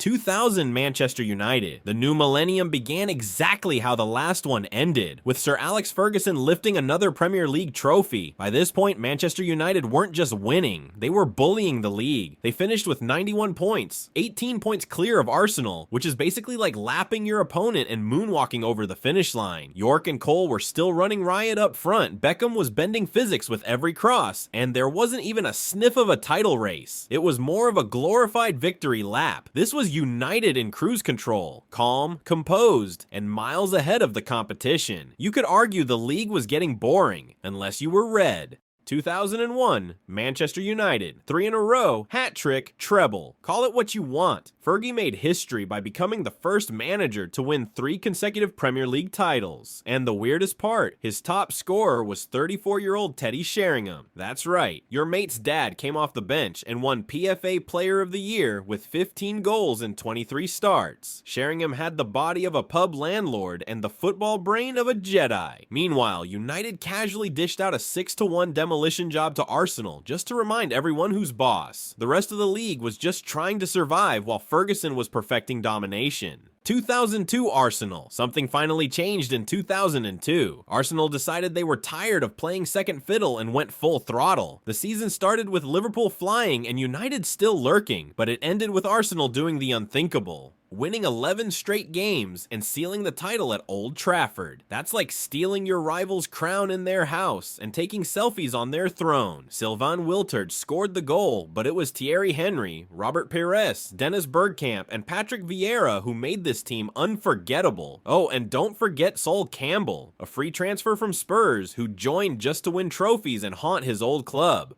2000 Manchester United. The new millennium began exactly how the last one ended, with Sir Alex Ferguson lifting another Premier League trophy. By this point, Manchester United weren't just winning, they were bullying the league. They finished with 91 points, 18 points clear of Arsenal, which is basically like lapping your opponent and moonwalking over the finish line. York and Cole were still running riot up front, Beckham was bending physics with every cross, and there wasn't even a sniff of a title race. It was more of a glorified victory lap. This was United in cruise control, calm, composed, and miles ahead of the competition. You could argue the league was getting boring, unless you were red. 2001, Manchester United. 3 in a row, hat trick, treble. Call it what you want. Fergie made history by becoming the first manager to win 3 consecutive Premier League titles. And the weirdest part, his top scorer was 34-year-old Teddy Sheringham. That's right, your mate's dad came off the bench and won PFA Player of the Year with 15 goals in 23 starts. Sheringham had the body of a pub landlord and the football brain of a Jedi. Meanwhile, United casually dished out a 6-1 demolition job to Arsenal, just to remind everyone who's boss. The rest of the league was just trying to survive while Ferguson was perfecting domination. 2002 Arsenal. Something finally changed in 2002. Arsenal decided they were tired of playing second fiddle and went full throttle. The season started with Liverpool flying and United still lurking, but it ended with Arsenal doing the unthinkable, winning 11 straight games and sealing the title at Old Trafford. That's like stealing your rival's crown in their house and taking selfies on their throne. Sylvain Wiltord scored the goal, but it was Thierry Henry, Robert Pires, Dennis Bergkamp, and Patrick Vieira who made this team unforgettable. Oh, and don't forget Sol Campbell, a free transfer from Spurs who joined just to win trophies and haunt his old club.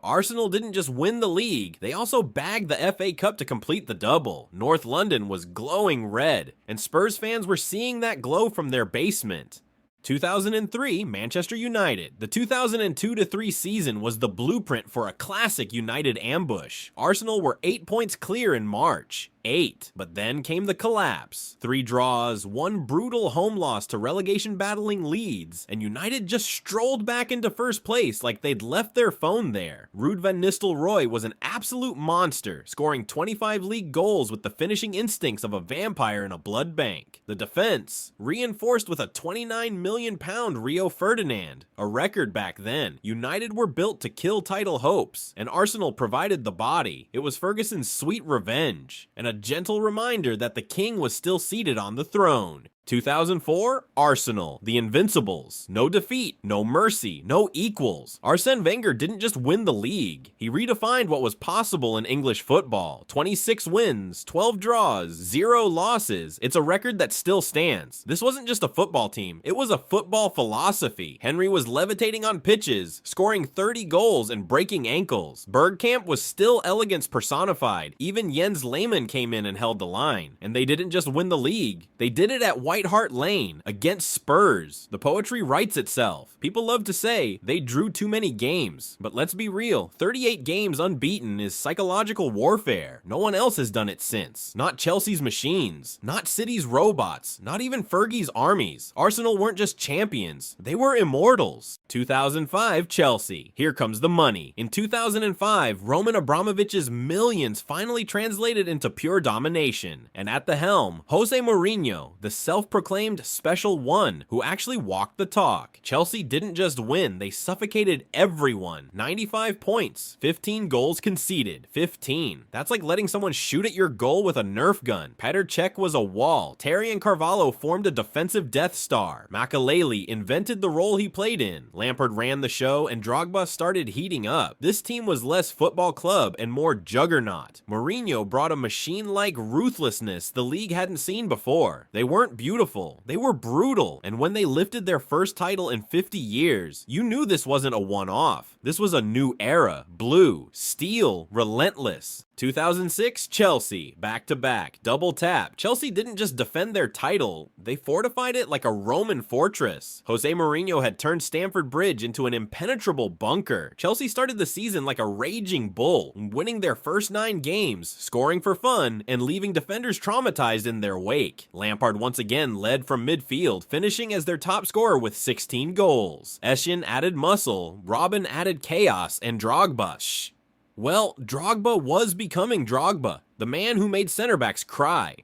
Arsenal didn't just win the league, they also bagged the FA Cup to complete the double. North London was glowing red, and Spurs fans were seeing that glow from their basement. 2003 Manchester United. The 2002-03 season was the blueprint for a classic United ambush. Arsenal were 8 points clear in March. 8. But then came the collapse. 3 draws, 1 brutal home loss to relegation battling Leeds, and United just strolled back into first place like they'd left their phone there. Ruud van Nistelrooy was an absolute monster, scoring 25 league goals with the finishing instincts of a vampire in a blood bank. The defense, reinforced with a £29 million Rio Ferdinand, a record back then. United were built to kill title hopes, and Arsenal provided the body. It was Ferguson's sweet revenge, and a gentle reminder that the king was still seated on the throne. 2004, Arsenal, the Invincibles. No defeat, no mercy, no equals. Arsene Wenger didn't just win the league. He redefined what was possible in English football. 26 wins, 12 draws, 0 losses. It's a record that still stands. This wasn't just a football team, it was a football philosophy. Henry was levitating on pitches, scoring 30 goals and breaking ankles. Bergkamp was still elegance personified. Even Jens Lehmann came in and held the line. And they didn't just win the league, they did it at White Hart Lane against Spurs. The poetry writes itself. People love to say they drew too many games, but let's be real, 38 games unbeaten is psychological warfare. No one else has done it since. Not Chelsea's machines, not City's robots, not even Fergie's armies. Arsenal weren't just champions, they were immortals. 2005 Chelsea. Here comes the money. In 2005, Roman Abramovich's millions finally translated into pure domination. And at the helm, Jose Mourinho, the self-proclaimed special one who actually walked the talk. Chelsea didn't just win, they suffocated everyone. 95 points, 15 goals conceded. 15. That's like letting someone shoot at your goal with a Nerf gun. Petr Cech was a wall. Terry and Carvalho formed a defensive Death Star. Makelele invented the role he played in. Lampard ran the show and Drogba started heating up. This team was less football club and more juggernaut. Mourinho brought a machine-like ruthlessness the league hadn't seen before. They weren't beautiful, they were brutal, and when they lifted their first title in 50 years, you knew this wasn't a one-off. This was a new era. Blue, steel, relentless. 2006 Chelsea, back-to-back, double tap. Chelsea didn't just defend their title, they fortified it like a Roman fortress. Jose Mourinho had turned Stamford Bridge into an impenetrable bunker. Chelsea started the season like a raging bull, winning their first 9 games, scoring for fun, and leaving defenders traumatized in their wake. Lampard once again led from midfield, finishing as their top scorer with 16 goals. Essien added muscle, Robin added chaos, and Drogba, Well, Drogba was becoming Drogba, the man who made center backs cry.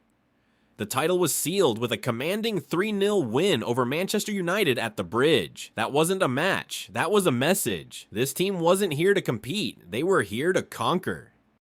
The title was sealed with a commanding 3-0 win over Manchester United at the Bridge. That wasn't a match, that was a message. This team wasn't here to compete, they were here to conquer.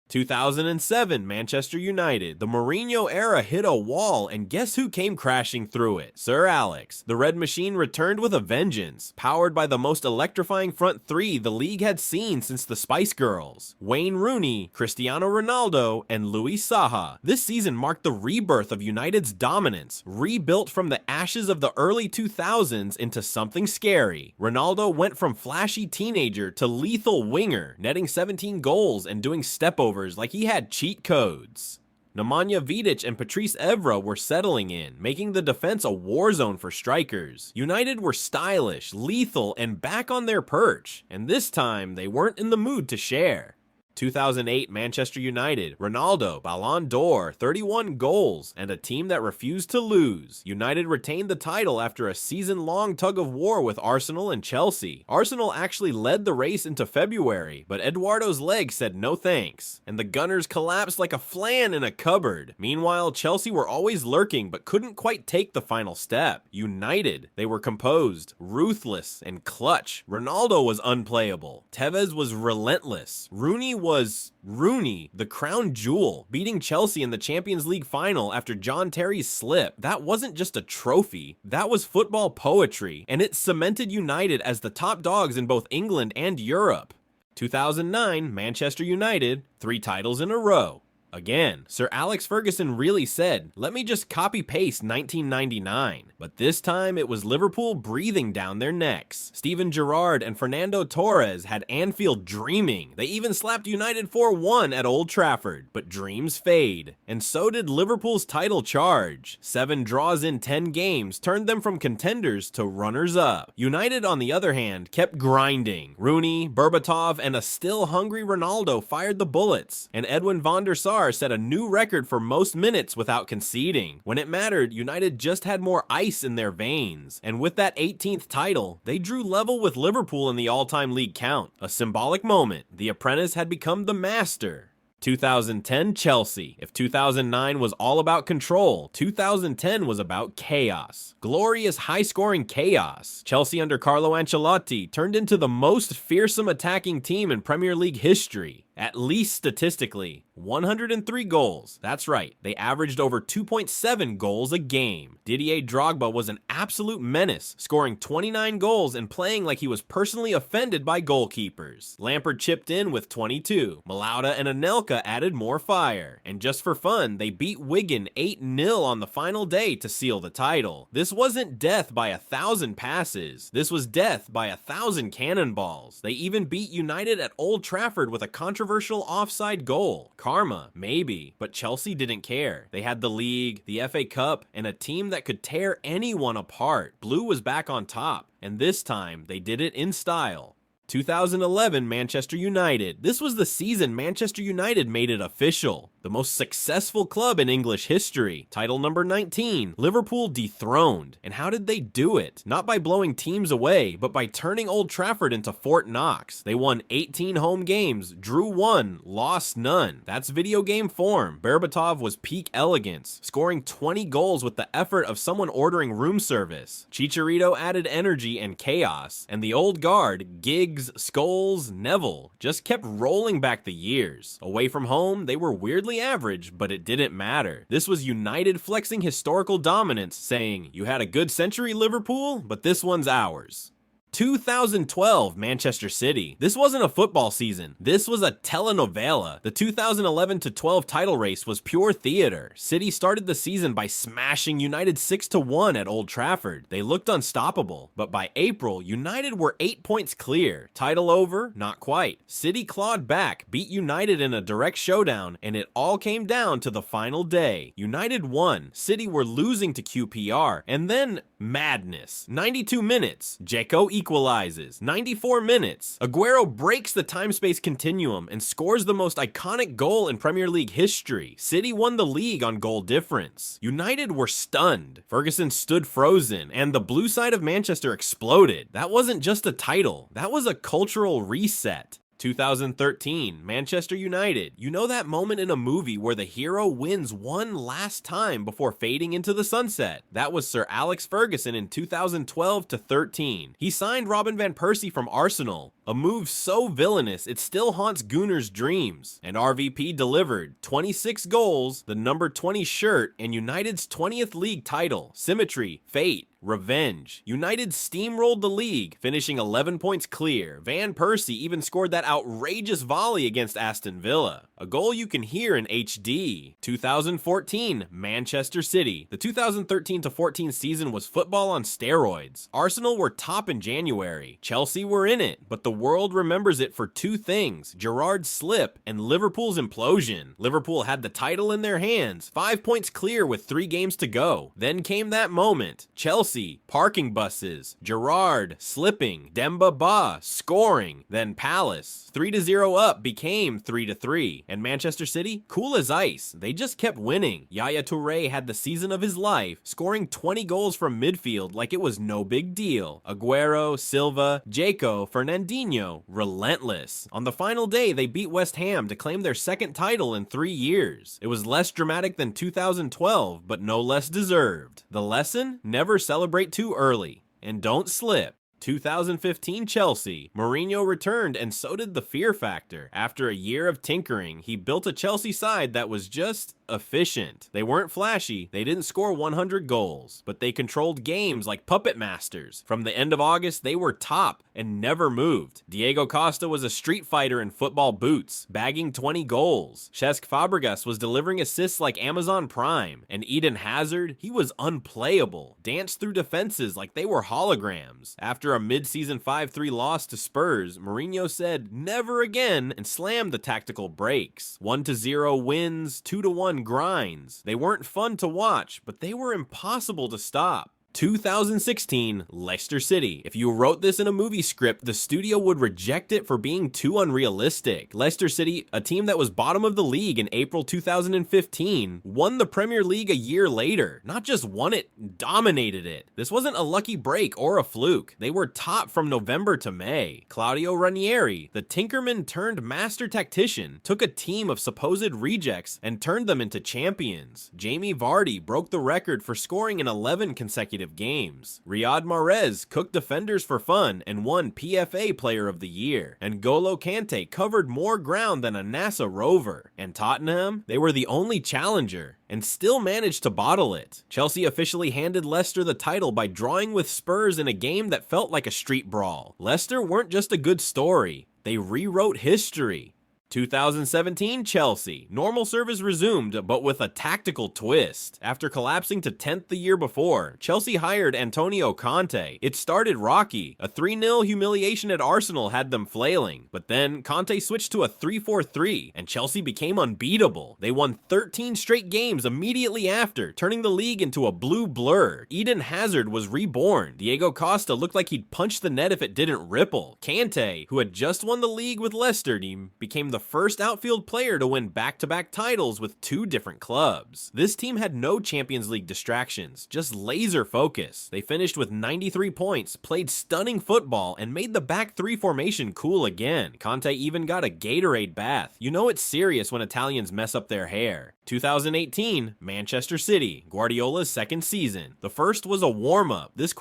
2007 Manchester United. The Mourinho era hit a wall, and guess who came crashing through it? Sir Alex. The Red Machine returned with a vengeance, powered by the most electrifying front three the league had seen since the Spice Girls. Wayne Rooney, Cristiano Ronaldo, and Luis Saha. This season marked the rebirth of United's dominance, rebuilt from the ashes of the early 2000s into something scary. Ronaldo went from flashy teenager to lethal winger, netting 17 goals and doing stepovers like he had cheat codes. Nemanja Vidic and Patrice Evra were settling in, making the defense a war zone for strikers. United were stylish, lethal, and back on their perch, and this time they weren't in the mood to share. 2008 Manchester United. Ronaldo, Ballon d'Or, 31 goals, and a team that refused to lose. United retained the title after a season-long tug-of-war with Arsenal and Chelsea. Arsenal actually led the race into February, but Eduardo's leg said no thanks, and the Gunners collapsed like a flan in a cupboard. Meanwhile, Chelsea were always lurking but couldn't quite take the final step. United, they were composed, ruthless, and clutch. Ronaldo was unplayable. Tevez was relentless. Rooney was Rooney, the crown jewel, beating Chelsea in the Champions League final after John Terry's slip. That wasn't just a trophy, that was football poetry, and it cemented United as the top dogs in both England and Europe. 2009, Manchester United, 3 titles in a row. Again, Sir Alex Ferguson really said, let me just copy-paste 1999. But this time, it was Liverpool breathing down their necks. Steven Gerrard and Fernando Torres had Anfield dreaming. They even slapped United 4-1 at Old Trafford. But dreams fade. And so did Liverpool's title charge. 7 draws in 10 games turned them from contenders to runners-up. United, on the other hand, kept grinding. Rooney, Berbatov, and a still-hungry Ronaldo fired the bullets. And Edwin van der Sar set a new record for most minutes without conceding. When it mattered, United just had more ice in their veins. And with that 18th title, they drew level with Liverpool in the all-time league count. A symbolic moment. The apprentice had become the master. 2010 Chelsea. If 2009 was all about control, 2010 was about chaos. Glorious high-scoring chaos. Chelsea under Carlo Ancelotti turned into the most fearsome attacking team in Premier League history. At least statistically, 103 goals. That's right, they averaged over 2.7 goals a game. Didier Drogba was an absolute menace, scoring 29 goals and playing like he was personally offended by goalkeepers. Lampard chipped in with 22. Malauda and Anelka added more fire. And just for fun, they beat Wigan 8-0 on the final day to seal the title. This wasn't death by 1,000 passes. This was death by 1,000 cannonballs. They even beat United at Old Trafford with a controversial offside goal. Karma, maybe, but Chelsea didn't care. They had the league, the FA Cup, and a team that could tear anyone apart. Blue was back on top, and this time they did it in style. 2011 Manchester United. This was the season Manchester United made it official. The most successful club in English history. Title number 19. Liverpool dethroned. And how did they do it? Not by blowing teams away, but by turning Old Trafford into Fort Knox. They won 18 home games, drew 1, lost none. That's video game form. Berbatov was peak elegance, scoring 20 goals with the effort of someone ordering room service. Chicharito added energy and chaos. And the old guard, Giggs, Scholes, Neville, just kept rolling back the years. Away from home, they were weirdly average, but it didn't matter. This was United flexing historical dominance, saying, you had a good century, Liverpool, but this one's ours. 2012 Manchester City. This wasn't a football season. This was a telenovela. The 2011-12 title race was pure theater. City started the season by smashing United 6-1 at Old Trafford. They looked unstoppable, but by April, United were 8 points clear. Title over? Not quite. City clawed back, beat United in a direct showdown, and it all came down to the final day. United won. City were losing to QPR, and then madness. 92 minutes. Dzeko equalizes. 94 minutes. Agüero breaks the time-space continuum and scores the most iconic goal in Premier League history. City won the league on goal difference. United were stunned. Ferguson stood frozen, and the blue side of Manchester exploded. That wasn't just a title. That was a cultural reset. 2013, Manchester United. You know that moment in a movie where the hero wins one last time before fading into the sunset? That was Sir Alex Ferguson in 2012-13. He signed Robin van Persie from Arsenal, a move so villainous it still haunts Gunner's dreams. And RVP delivered 26 goals, the number 20 shirt, and United's 20th league title. Symmetry, fate, revenge. United steamrolled the league, finishing 11 points clear. Van Persie even scored that outrageous volley against Aston Villa, a goal you can hear in HD. 2014, Manchester City. The 2013-14 season was football on steroids. Arsenal were top in January. Chelsea were in it, but the world remembers it for two things: Gerrard's slip and Liverpool's implosion. Liverpool had the title in their hands, 5 points clear with 3 games to go. Then came that moment. Chelsea, parking buses, Gerrard slipping, Demba Ba scoring, then Palace 3-0 up became 3-3, and Manchester City, cool as ice, they just kept winning. Yaya Toure had the season of his life, scoring 20 goals from midfield like it was no big deal. Agüero, Silva, Jaco, Fernandinho, relentless. On the final day, they beat West Ham to claim their second title in 3 years. It was less dramatic than 2012, but no less deserved. The lesson? Never celebrate too early, and don't slip. 2015 Chelsea. Mourinho returned, and so did the fear factor. After a year of tinkering, he built a Chelsea side that was just efficient. They weren't flashy, they didn't score 100 goals, but they controlled games like puppet masters. From the end of August, they were top and never moved. Diego Costa was a street fighter in football boots, bagging 20 goals. Cesc Fabregas was delivering assists like Amazon Prime, and Eden Hazard, he was unplayable, danced through defenses like they were holograms. After a mid-season 5-3 loss to Spurs, Mourinho said never again and slammed the tactical brakes. 1-0 wins, 2-1 grinds. They weren't fun to watch, but they were impossible to stop. 2016, Leicester City. If you wrote this in a movie script, the studio would reject it for being too unrealistic. Leicester City, a team that was bottom of the league in April 2015, won the Premier League a year later. Not just won it, dominated it. This wasn't a lucky break or a fluke. They were top from November to May. Claudio Ranieri, the tinkerman turned master tactician, took a team of supposed rejects and turned them into champions. Jamie Vardy broke the record for scoring in 11 consecutive games. Riyad Mahrez cooked defenders for fun and won PFA Player of the Year. And N'Golo Kante covered more ground than a NASA rover. And Tottenham, they were the only challenger and still managed to bottle it. Chelsea officially handed Leicester the title by drawing with Spurs in a game that felt like a street brawl. Leicester weren't just a good story, they rewrote history. 2017 Chelsea. Normal service resumed, but with a tactical twist. After collapsing to 10th the year before, Chelsea hired Antonio Conte. It started rocky. A 3-0 humiliation at Arsenal had them flailing, but then Conte switched to a 3-4-3, and Chelsea became unbeatable. They won 13 straight games immediately after, turning the league into a blue blur. Eden Hazard was reborn. Diego Costa looked like he'd punch the net if it didn't ripple. Kante, who had just won the league with Leicester, became the first outfield player to win back-to-back titles with 2 different clubs. This team had no Champions League distractions, just laser focus. They finished with 93 points, played stunning football, and made the back 3 formation cool again. Conte even got a Gatorade bath. You know it's serious when Italians mess up their hair. 2018, Manchester City, Guardiola's second season. The first was a warm-up. This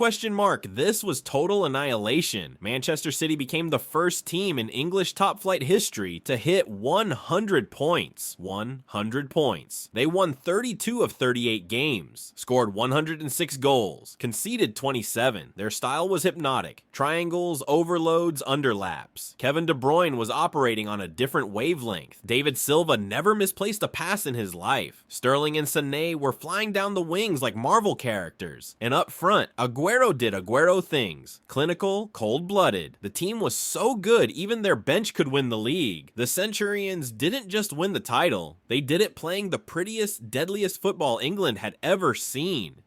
was total annihilation. Manchester City became the first team in English top-flight history to hit 100 points. 100 points. They won 32 of 38 games, scored 106 goals, conceded 27. Their style was hypnotic. Triangles, overloads, underlaps. Kevin De Bruyne was operating on a different wavelength. David Silva never misplaced a pass in his life. Sterling and Sané were flying down the wings like Marvel characters. And up front, Agüero did Agüero things. Clinical, cold-blooded. The team was so good, even their bench could win the league. The Centurions didn't just win the title, they did it playing the prettiest, deadliest football England had ever seen.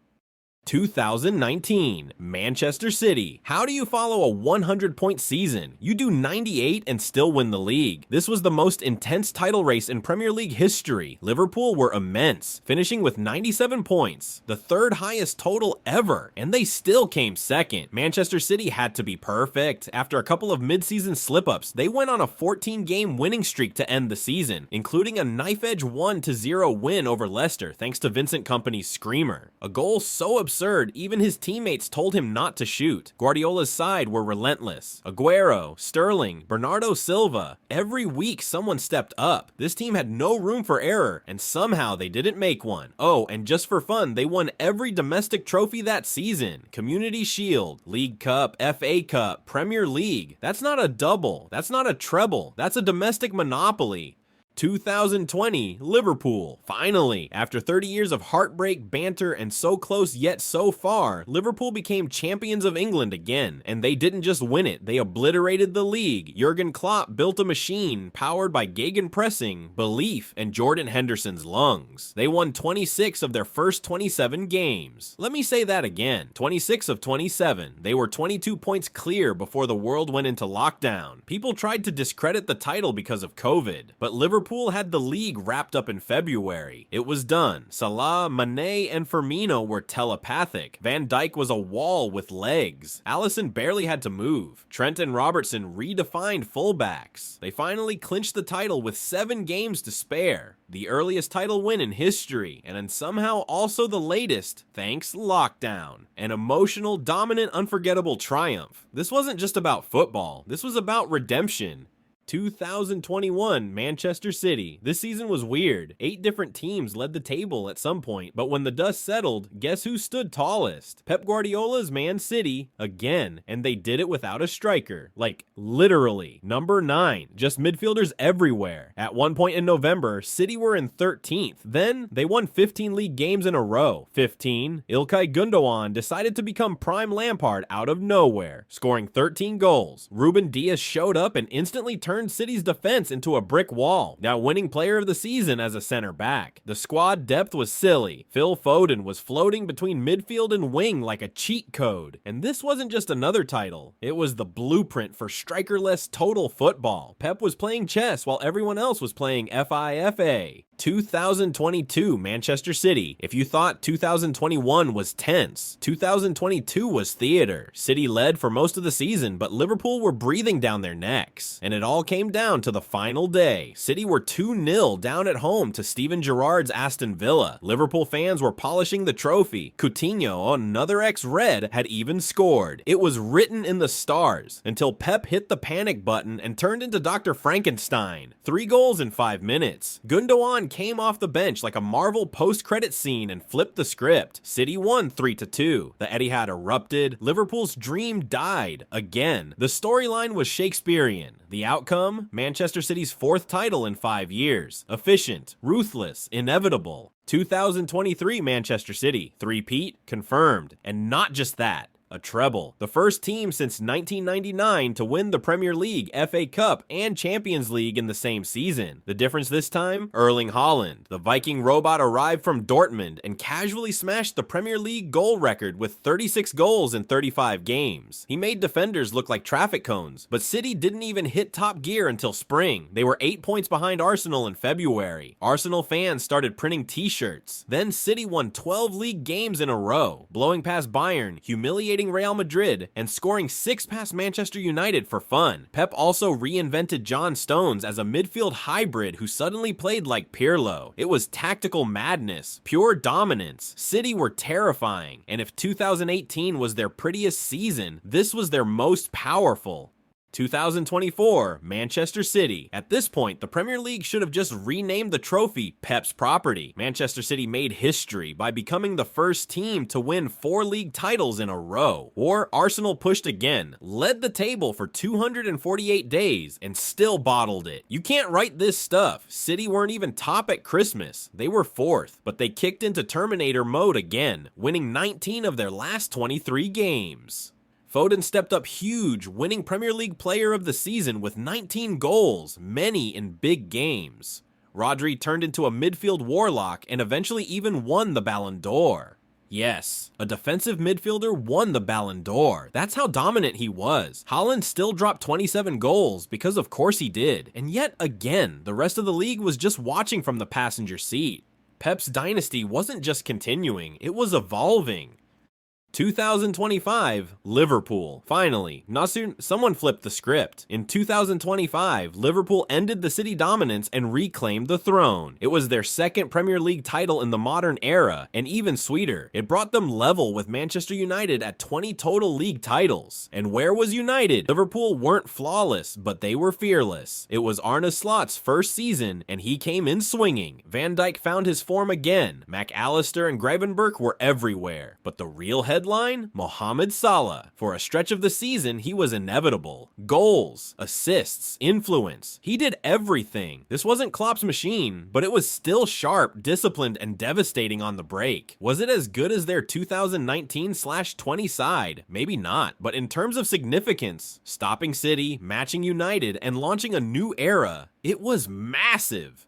2019, Manchester City. How do you follow a 100-point season? You do 98 and still win the league. This was the most intense title race in Premier League history. Liverpool were immense, finishing with 97 points, the third highest total ever, and they still came second. Manchester City had to be perfect. After a couple of mid-season slip-ups, they went on a 14-game winning streak to end the season, including a knife-edge 1-0 win over Leicester thanks to Vincent Kompany's screamer. A goal so absurd even his teammates told him not to shoot. Guardiola's side were relentless. Agüero, Sterling, Bernardo Silva. Every week someone stepped up. This team had no room for error, and somehow they didn't make one. Oh, and just for fun, they won every domestic trophy that season. Community Shield, League Cup, FA Cup, Premier League. That's not a double. That's not a treble. That's a domestic monopoly. 2020, Liverpool. Finally, after 30 years of heartbreak, banter, and so close yet so far, Liverpool became champions of England again. And they didn't just win it, they obliterated the league. Jurgen Klopp built a machine powered by gegenpressing, belief, and Jordan Henderson's lungs. They won 26 of their first 27 games. Let me say that again, 26 of 27. They were 22 points clear before the world went into lockdown. People tried to discredit the title because of COVID, but Liverpool had the league wrapped up in February. It was done. Salah, Mane, and Firmino were telepathic. Van Dijk was a wall with legs. Alisson barely had to move. Trent and Robertson redefined fullbacks. They finally clinched the title with 7 games to spare. The earliest title win in history, and somehow also the latest, thanks lockdown. An emotional, dominant, unforgettable triumph. This wasn't just about football. This was about redemption. 2021, Manchester City. This season was weird. 8 different teams led the table at some point, but when the dust settled, guess who stood tallest? Pep Guardiola's Man City, again, and they did it without a striker. Like, literally. Number 9, just midfielders everywhere. At one point in November, City were in 13th. Then, they won 15 league games in a row. 15, Ilkay Gundogan decided to become prime Lampard out of nowhere, scoring 13 goals. Ruben Dias showed up and instantly turned City's defense into a brick wall, now winning player of the season as a center back. The squad depth was silly. Phil Foden was floating between midfield and wing like a cheat code. And this wasn't just another title. It was the blueprint for strikerless total football. Pep was playing chess while everyone else was playing FIFA. 2022, Manchester City. If you thought 2021 was tense, 2022 was theater. City led for most of the season, but Liverpool were breathing down their necks. And it all came down to the final day. City were 2-0 down at home to Steven Gerrard's Aston Villa. Liverpool fans were polishing the trophy. Coutinho, another ex-Red, had even scored. It was written in the stars until Pep hit the panic button and turned into Dr. Frankenstein. 3 goals in 5 minutes. Gundogan came off the bench like a Marvel post-credit scene and flipped the script. City won 3-2. The Etihad erupted. Liverpool's dream died again. The storyline was Shakespearean. The outcome? Manchester City's 4th title in 5 years. Efficient, ruthless, inevitable. 2023 Manchester City. 3-peat? Confirmed. And not just that. A treble. The first team since 1999 to win the Premier League, FA Cup, and Champions League in the same season. The difference this time? Erling Haaland. The Viking robot arrived from Dortmund and casually smashed the Premier League goal record with 36 goals in 35 games. He made defenders look like traffic cones, but City didn't even hit top gear until spring. They were 8 points behind Arsenal in February. Arsenal fans started printing t-shirts. Then City won 12 league games in a row, blowing past Bayern, humiliating Real Madrid, and scoring 6 past Manchester United for fun. Pep also reinvented John Stones as a midfield hybrid who suddenly played like Pirlo. It was tactical madness, pure dominance. City were terrifying, and if 2018 was their prettiest season, this was their most powerful. 2024, Manchester City. At this point, the Premier League should have just renamed the trophy Pep's property. Manchester City made history by becoming the first team to win 4 league titles in a row. Or Arsenal pushed again, led the table for 248 days, and still bottled it. You can't write this stuff. City weren't even top at Christmas. They were 4th, but they kicked into Terminator mode again, winning 19 of their last 23 games. Foden stepped up huge, winning Premier League Player of the Season with 19 goals, many in big games. Rodri turned into a midfield warlock and eventually even won the Ballon d'Or. Yes, a defensive midfielder won the Ballon d'Or. That's how dominant he was. Haaland still dropped 27 goals, because of course he did. And yet again, the rest of the league was just watching from the passenger seat. Pep's dynasty wasn't just continuing, it was evolving. 2025, Liverpool. Finally, someone flipped the script. In 2025, Liverpool ended the city dominance and reclaimed the throne. It was their second Premier League title in the modern era, and even sweeter, it brought them level with Manchester United at 20 total league titles. And where was United? Liverpool weren't flawless, but they were fearless. It was Arne Slot's first season, and he came in swinging. Van Dijk found his form again. McAllister and Gravenberch were everywhere. But the real headline? Mohamed Salah. For a stretch of the season, he was inevitable. Goals, assists, influence. He did everything. This wasn't Klopp's machine, but it was still sharp, disciplined, and devastating on the break. Was it as good as their 2019/20 side? Maybe not, but in terms of significance, stopping City, matching United, and launching a new era, it was massive.